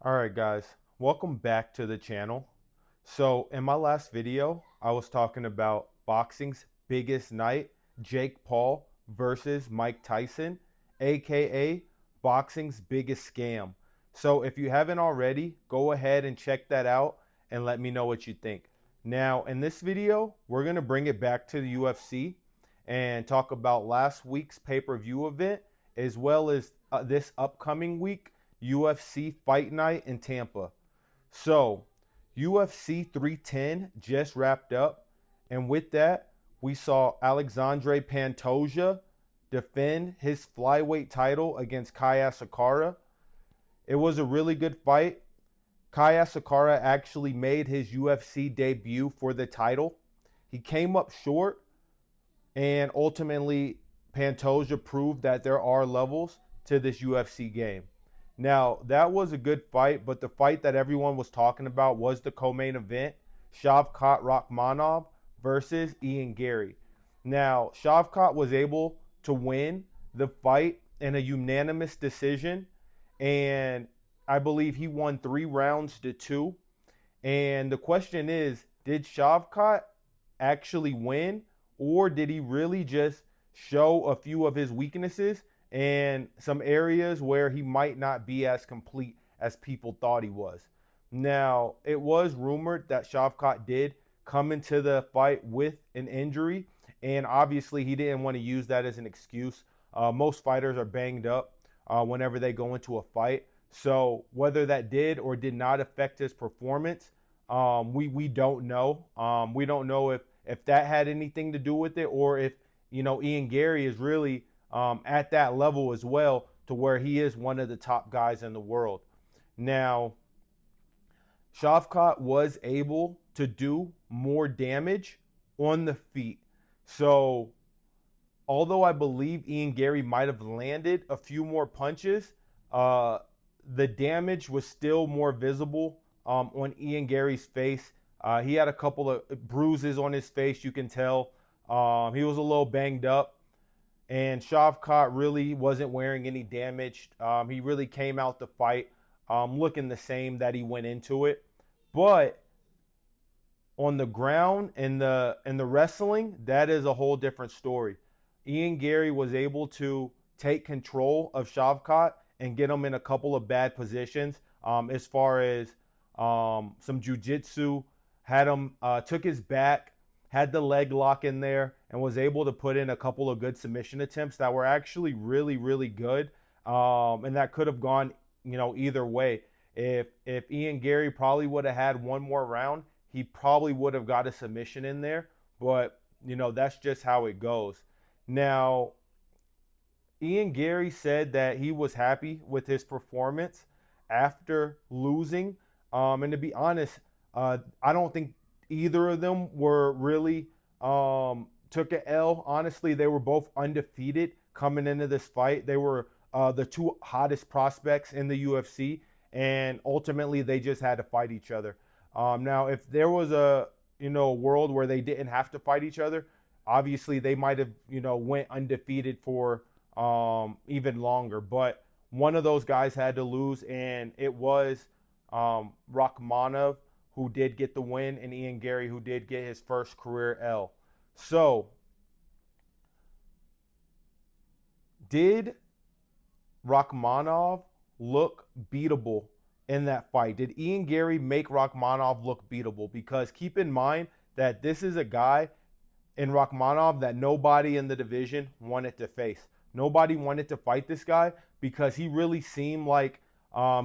All right, guys, welcome back to the channel. So, in my last video, I was talking about boxing's biggest night, Jake Paul versus Mike Tyson, aka boxing's biggest scam. So, if you haven't already, go ahead and check that out and let me know what you think. Now, in this video, we're going to bring it back to the UFC and talk about last week's pay-per-view event as well as this upcoming week UFC Fight Night in Tampa. So, UFC 310 just wrapped up, and with that, we saw Alexandre Pantoja defend his flyweight title against Kaya Sakara. It was a really good fight. Kaya Sakara actually made his UFC debut for the title. He came up short, and ultimately, Pantoja proved that there are levels to this UFC game. Now, that was a good fight, but the fight that everyone was talking about was the co-main event, Shavkat Rakhmonov versus Ian Garry. Now, Shavkat was able to win the fight in a unanimous decision, and I believe he won 3 rounds to 2. And the question is, did Shavkat actually win, or did he really just show a few of his weaknesses and some areas where he might not be as complete as people thought he was? Now, it was rumored that Shavkat did come into the fight with an injury, and obviously he didn't want to use that as an excuse. Most fighters are banged up whenever they go into a fight. So whether that did or did not affect his performance, we don't know. We don't know if that had anything to do with it, or if Ian Garry is really at that level as well, to where he is one of the top guys in the world. Now, Shavkat was able to do more damage on the feet. So, although I believe Ian Garry might have landed a few more punches, uh, the damage was still more visible on Ian Garry's face. He had a couple of bruises on his face, you can tell. He was a little banged up, and Shavkat really wasn't wearing any damage. He really came out the fight looking the same that he went into it. But on the ground and the wrestling, that is a whole different story. Ian Garry was able to take control of Shavkat and get him in a couple of bad positions as far as some jujitsu. Had him took his back, had the leg lock in there, and was able to put in a couple of good submission attempts that were actually really, really good. And that could have gone, either way. If Ian Garry probably would have had one more round, he probably would have got a submission in there. But that's just how it goes. Now, Ian Garry said that he was happy with his performance after losing. And to be honest, I don't think either of them were really took an L. Honestly, they were both undefeated coming into this fight. They were the two hottest prospects in the UFC, and ultimately they just had to fight each other. Now, if there was a world where they didn't have to fight each other, obviously they might have went undefeated for even longer. But one of those guys had to lose, and it was Rakhmonov, who did get the win, and Ian Garry, who did get his first career L. So, did Rakhmonov look beatable in that fight? Did Ian Garry make Rakhmonov look beatable? Because keep in mind that this is a guy in Rakhmonov that nobody in the division wanted to face. Nobody wanted to fight this guy because he really seemed like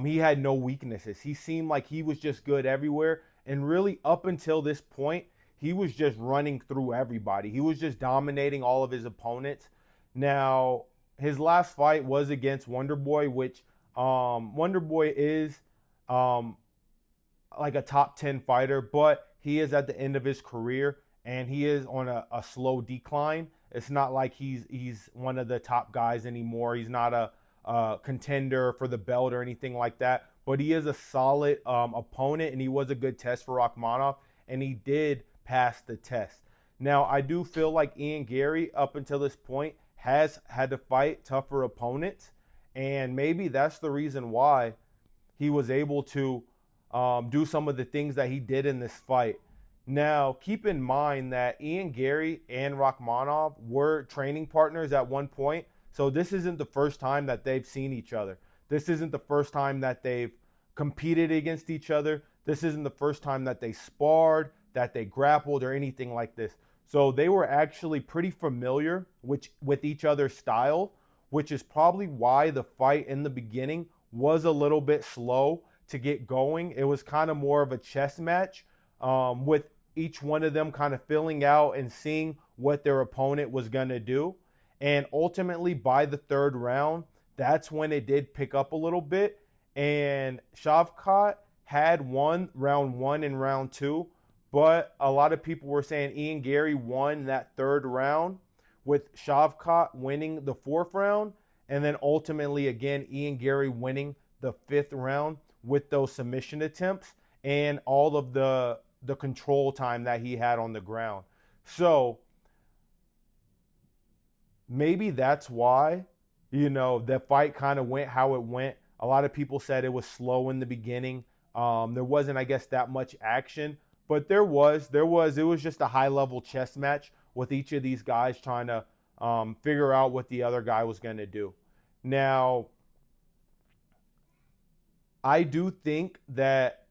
he had no weaknesses. He seemed like he was just good everywhere. And really, up until this point, he was just running through everybody. He was just dominating all of his opponents. Now, his last fight was against Wonderboy, which Wonderboy is like a top 10 fighter, but he is at the end of his career and he is on a slow decline. It's not like he's one of the top guys anymore. He's not a contender for the belt or anything like that, but he is a solid opponent, and he was a good test for Rakhmonov, and he did pass the test. Now, I do feel like Ian Garry, up until this point, has had to fight tougher opponents, and maybe that's the reason why he was able to do some of the things that he did in this fight. Now, keep in mind that Ian Garry and Rakhmonov were training partners at one point. So this isn't the first time that they've seen each other. This isn't the first time that they've competed against each other. This isn't the first time that they sparred, that they grappled, or anything like this. So they were actually pretty familiar with each other's style, which is probably why the fight in the beginning was a little bit slow to get going. It was kind of more of a chess match, with each one of them kind of filling out and seeing what their opponent was going to do. And ultimately, by the third round, that's when it did pick up a little bit. And Shavkat had won round 1 and round 2, but a lot of people were saying Ian Garry won that third round, with Shavkat winning the 4th round, and then ultimately, again, Ian Garry winning the 5th round with those submission attempts and all of the control time that he had on the ground. So maybe that's why, the fight kind of went how it went. A lot of people said it was slow in the beginning. There wasn't, I guess, that much action, but it was just a high-level chess match with each of these guys trying to figure out what the other guy was going to do. Now, I do think that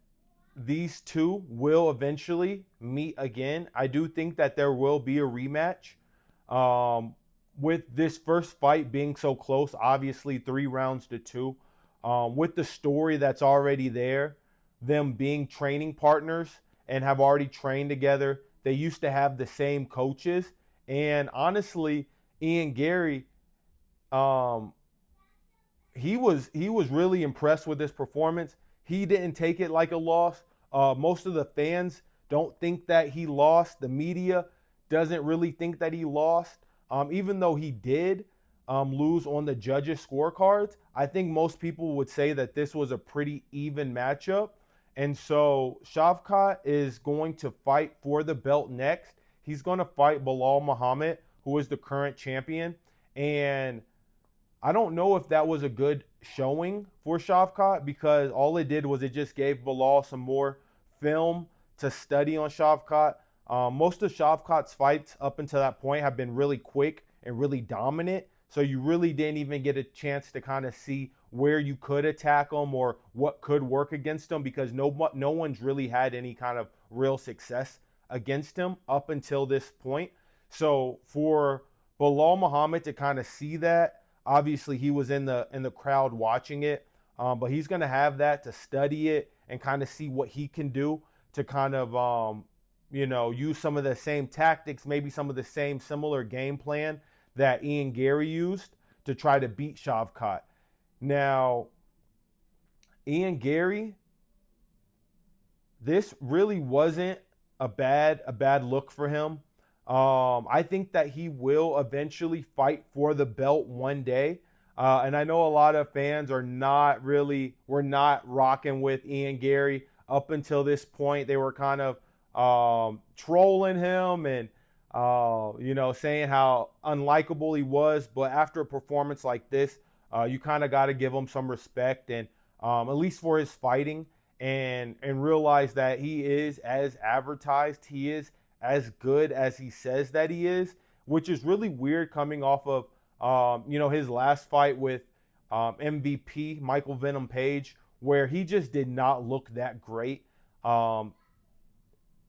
these two will eventually meet again. I do think that there will be a rematch. With this first fight being so close, obviously 3 rounds to 2, with the story that's already there, them being training partners and have already trained together. They used to have the same coaches. And honestly, Ian Garry, he was really impressed with his performance. He didn't take it like a loss. Most of the fans don't think that he lost. The media doesn't really think that he lost. Even though he did lose on the judges' scorecards, I think most people would say that this was a pretty even matchup. And so Shavkat is going to fight for the belt next. He's going to fight Belal Muhammad, who is the current champion. And I don't know if that was a good showing for Shavkat, because all it did was it just gave Belal some more film to study on Shavkat. Most of Shavkat's fights up until that point have been really quick and really dominant. So you really didn't even get a chance to kind of see where you could attack him or what could work against him, because no one's really had any kind of real success against him up until this point. So for Belal Muhammad to kind of see that, obviously he was in the crowd watching it, but he's going to have that to study it and kind of see what he can do to kind of use some of the same tactics, maybe some of the same similar game plan that Ian Garry used to try to beat Shavkat. Now, Ian Garry, this really wasn't a bad look for him. I think that he will eventually fight for the belt one day. And I know a lot of fans were not rocking with Ian Garry up until this point. They were kind of trolling him and saying how unlikable he was. But after a performance like this, you kind of got to give him some respect, and at least for his fighting, and realize that he is as advertised. He is as good as he says that he is, which is really weird coming off of his last fight with MVP Michael Venom Page, where he just did not look that great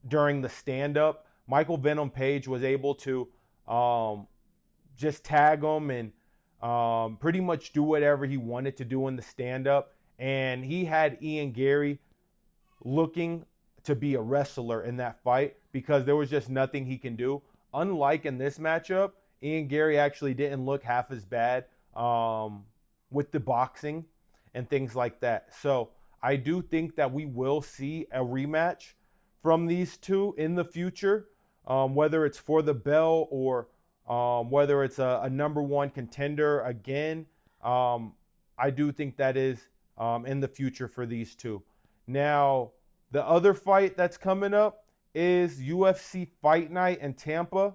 during the stand-up. Michael Venom Page was able to just tag him and pretty much do whatever he wanted to do in the stand-up. And he had Ian Garry looking to be a wrestler in that fight, because there was just nothing he can do. Unlike in this matchup, Ian Garry actually didn't look half as bad with the boxing and things like that. So I do think that we will see a rematch from these two in the future, whether it's for the belt or whether it's a number one contender again. I do think that is in the future for these two. Now, the other fight that's coming up is UFC Fight Night in Tampa.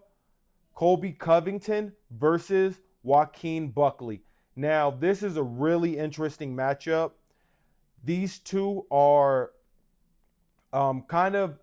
Colby Covington versus Joaquin Buckley. Now, this is a really interesting matchup. These two are kind of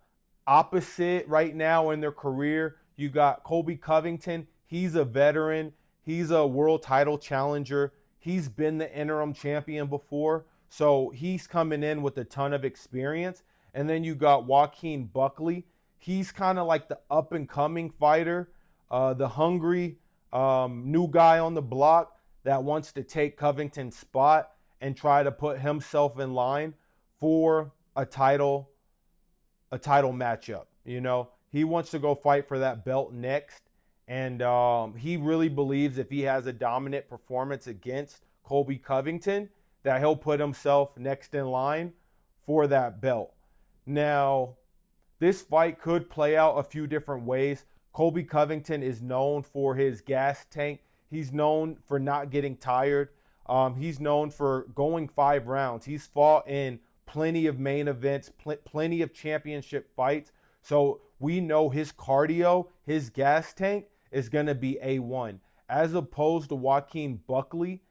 opposite right now in their career. You got Colby Covington. He's a veteran. He's a world title challenger. He's been the interim champion before. So he's coming in with a ton of experience. And then you got Joaquin Buckley. He's kind of like the up and coming fighter, the hungry new guy on the block that wants to take Covington's spot and try to put himself in line for a title matchup. You know, he wants to go fight for that belt next. And he really believes if he has a dominant performance against Colby Covington, that he'll put himself next in line for that belt. Now, this fight could play out a few different ways. Colby Covington is known for his gas tank. He's known for not getting tired. He's known for going 5 rounds. He's fought in plenty of main events, plenty of championship fights. So we know his cardio, his gas tank is going to be A1. As opposed to Joaquin Buckley,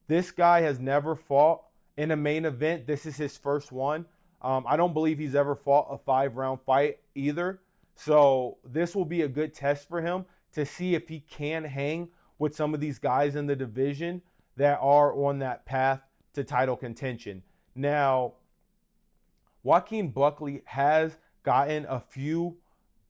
this guy has never fought in a main event. This is his first one. I don't believe he's ever fought a 5-round fight either. So this will be a good test for him to see if he can hang with some of these guys in the division that are on that path to title contention. Now, Joaquin Buckley has gotten a few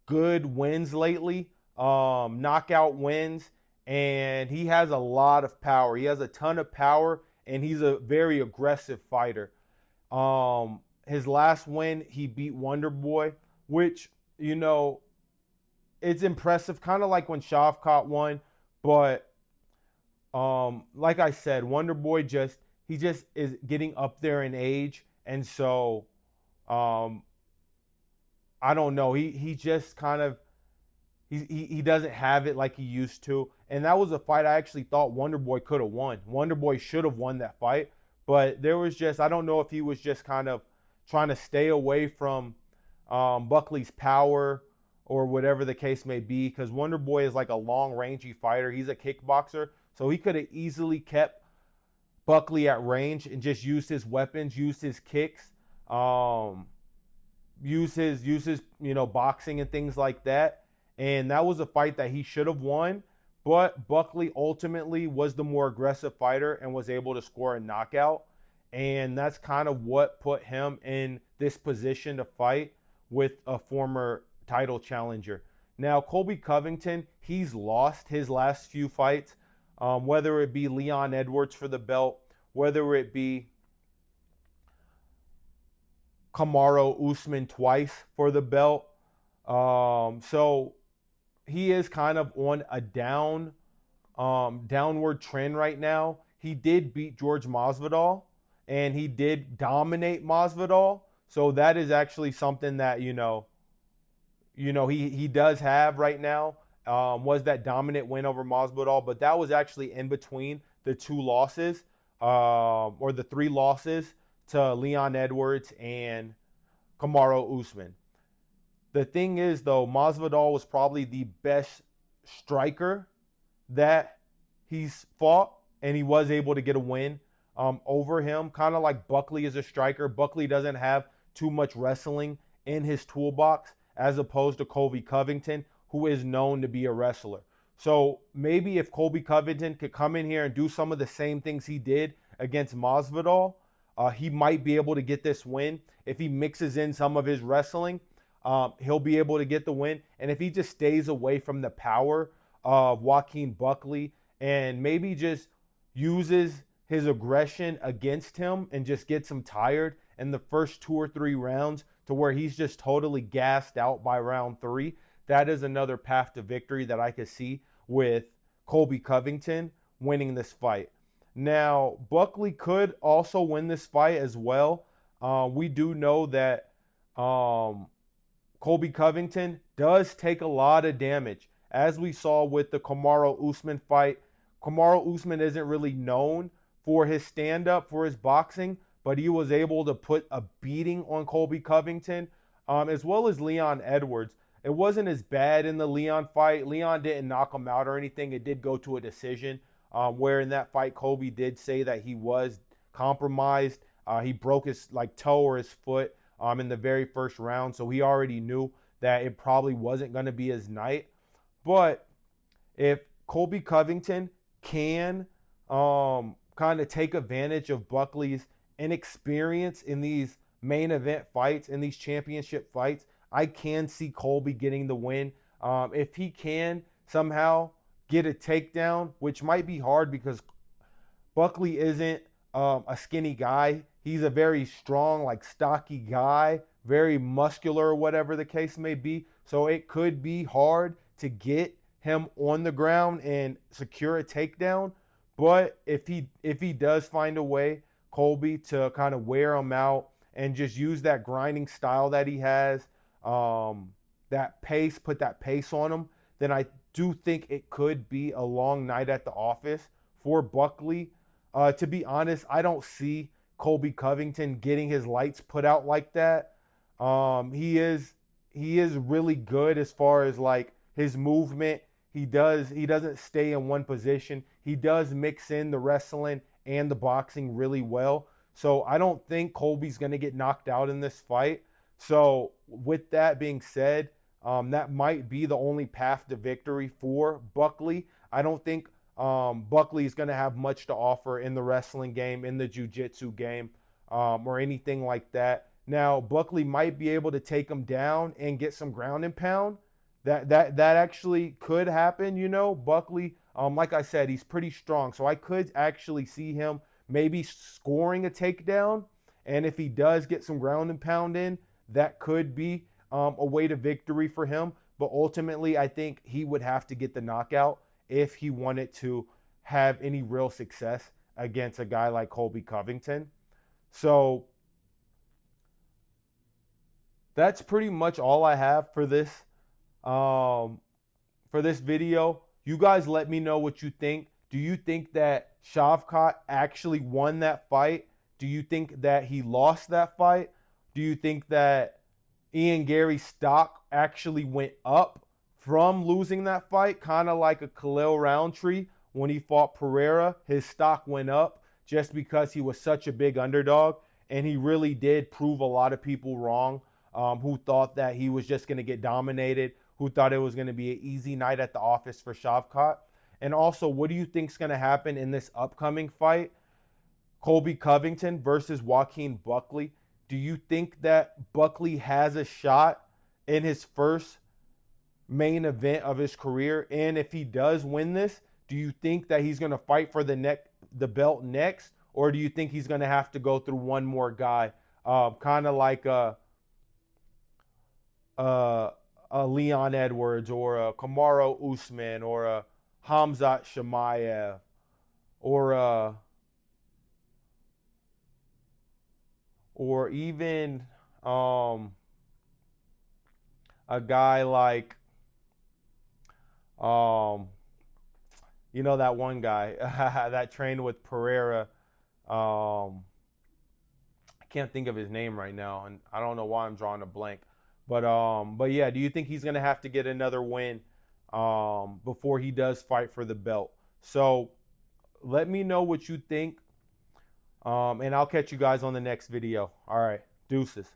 good wins lately, knockout wins, and he has a lot of power. He has a ton of power, and he's a very aggressive fighter. His last win, he beat Wonder Boy, which, you know, it's impressive, kind of like when Shavkat won, but like I said, Wonder Boy he just is getting up there in age, and so I don't know. He just kind of he doesn't have it like he used to. And that was a fight I actually thought Wonder Boy could have won. Wonder Boy should have won that fight, but there was just, I don't know if he was just kind of trying to stay away from Buckley's power or whatever the case may be, because Wonder Boy is like a long rangy fighter. He's a kickboxer, so he could have easily kept Buckley at range and just used his weapons, used his kicks, use his boxing and things like that. And that was a fight that he should have won, but Buckley ultimately was the more aggressive fighter and was able to score a knockout. And that's kind of what put him in this position to fight with a former title challenger. Now, Colby Covington, he's lost his last few fights, whether it be Leon Edwards for the belt, whether it be Kamaru Usman twice for the belt. So he is kind of on a downward trend right now. He did beat George Masvidal, and he did dominate Masvidal. So that is actually something that, he does have right now, was that dominant win over Masvidal. But that was actually in between the 2 losses, or the 3 losses to Leon Edwards and Kamaru Usman. The thing is, though, Masvidal was probably the best striker that he's fought, and he was able to get a win over him. Kind of like Buckley is a striker. Buckley doesn't have too much wrestling in his toolbox, as opposed to Colby Covington, who is known to be a wrestler. So maybe if Colby Covington could come in here and do some of the same things he did against Masvidal, he might be able to get this win. If he mixes in some of his wrestling, he'll be able to get the win. And if he just stays away from the power of Joaquin Buckley and maybe just uses his aggression against him and just gets him tired in the first 2 or 3 rounds to where he's just totally gassed out by round 3, that is another path to victory that I could see with Colby Covington winning this fight. Now, Buckley could also win this fight as well. We do know that Colby Covington does take a lot of damage. As we saw with the Kamaru Usman fight, Kamaru Usman isn't really known for his stand-up, for his boxing, but he was able to put a beating on Colby Covington, as well as Leon Edwards. It wasn't as bad in the Leon fight. Leon didn't knock him out or anything. It did go to a decision, where in that fight, Colby did say that he was compromised He broke his toe or his foot in the very first round, so he already knew that it probably wasn't going to be his night. But if Colby Covington can kind of take advantage of Buckley's inexperience in these main event fights, in these championship fights, I can see Colby getting the win. If he can somehow get a takedown, which might be hard because Buckley isn't a skinny guy. He's a very strong, stocky guy, very muscular, whatever the case may be. So it could be hard to get him on the ground and secure a takedown. But if he does find a way, Colby, to kind of wear him out and just use that grinding style that he has, that pace, put that pace on him, then I do think it could be a long night at the office for Buckley. To be honest, I don't see Colby Covington getting his lights put out like that. He is really good as far as his movement. He doesn't stay in one position. He does mix in the wrestling and the boxing really well. So I don't think Colby's going to get knocked out in this fight. So with that being said, that might be the only path to victory for Buckley. I don't think Buckley is going to have much to offer in the wrestling game, in the jiu-jitsu game, or anything like that. Now, Buckley might be able to take him down and get some ground and pound. That actually could happen, Buckley, like I said, he's pretty strong. So I could actually see him maybe scoring a takedown. And if he does get some ground and pound in, that could be a way to victory for him. But ultimately, I think he would have to get the knockout if he wanted to have any real success against a guy like Colby Covington. So that's pretty much all I have for this video. You guys let me know what you think. Do you think that Shavkat actually won that fight? Do you think that he lost that fight? Do you think that Ian Garry's stock actually went up from losing that fight? Kind of like a Khalil Roundtree when he fought Pereira. His stock went up just because he was such a big underdog, and he really did prove a lot of people wrong who thought that he was just going to get dominated, who thought it was going to be an easy night at the office for Shavkat. And also, what do you think is going to happen in this upcoming fight? Colby Covington versus Joaquin Buckley. Do you think that Buckley has a shot in his first main event of his career? And if he does win this, do you think that he's going to fight for the belt next? Or do you think he's going to have to go through one more guy? Kind of like a Leon Edwards or a Kamaru Usman or a Hamzat Chimaev or even a guy like that one guy that trained with Pereira. I can't think of his name right now, and I don't know why I'm drawing a blank. But yeah, do you think he's gonna have to get another win before he does fight for the belt? So let me know what you think. And I'll catch you guys on the next video. All right, deuces.